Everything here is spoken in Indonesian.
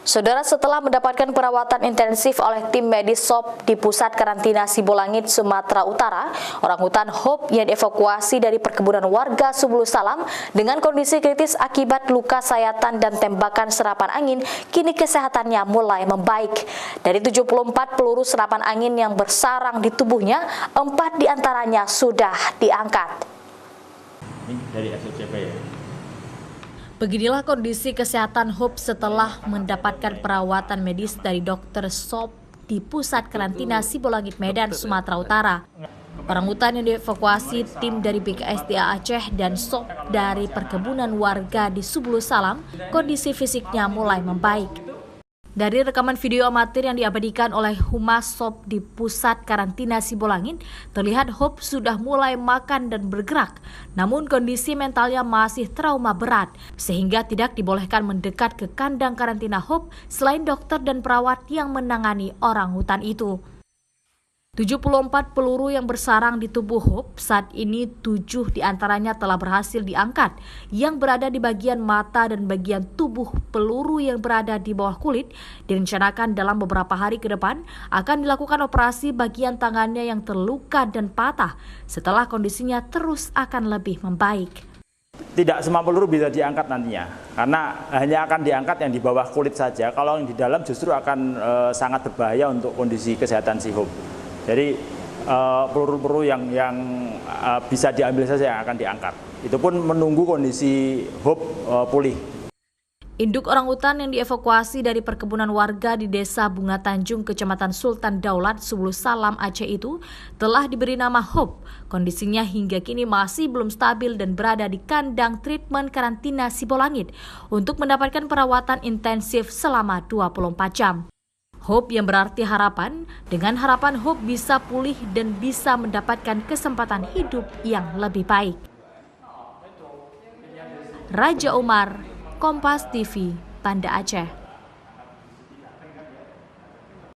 Saudara, setelah mendapatkan perawatan intensif oleh tim medis SOP di Pusat Karantina Sibolangit, Sumatera Utara, orangutan Hope yang dievakuasi dari perkebunan warga Subulu Salam dengan kondisi kritis akibat luka sayatan dan tembakan serapan angin, kini kesehatannya mulai membaik. Dari 74 peluru serapan angin yang bersarang di tubuhnya, 4 diantaranya sudah diangkat. Ini dari SOCP ya? Beginilah kondisi kesehatan Hope setelah mendapatkan perawatan medis dari dokter SOP di Pusat Karantina Sibolangit, Medan, Sumatera Utara. Orangutan yang dievakuasi tim dari BKSDA Aceh dan SOP dari perkebunan warga di Subulu Salam, kondisi fisiknya mulai membaik. Dari rekaman video amatir yang diabadikan oleh Humas SOP di Pusat Karantina Sibolangit, terlihat Hope sudah mulai makan dan bergerak, namun kondisi mentalnya masih trauma berat, sehingga tidak dibolehkan mendekat ke kandang karantina Hope selain dokter dan perawat yang menangani orangutan itu. 74 peluru yang bersarang di tubuh Hope, saat ini 7 diantaranya telah berhasil diangkat, yang berada di bagian mata dan bagian tubuh peluru yang berada di bawah kulit. Direncanakan dalam beberapa hari ke depan akan dilakukan operasi bagian tangannya yang terluka dan patah, setelah kondisinya terus akan lebih membaik. Tidak semua peluru bisa diangkat nantinya, karena hanya akan diangkat yang di bawah kulit saja. Kalau yang di dalam justru akan sangat berbahaya untuk kondisi kesehatan si Hope. Jadi peluru-peluru yang bisa diambil saja yang akan diangkat. Itu pun menunggu kondisi Hope pulih. Induk orangutan yang dievakuasi dari perkebunan warga di Desa Bunga Tanjung, Kecamatan Sultan Daulat, Subulu Salam, Aceh itu telah diberi nama Hope. Kondisinya hingga kini masih belum stabil dan berada di kandang treatment karantina Sibolangit untuk mendapatkan perawatan intensif selama 24 jam. Hope yang berarti harapan, dengan harapan Hope bisa pulih dan bisa mendapatkan kesempatan hidup yang lebih baik. Raja Umar, Kompas TV, Banda Aceh.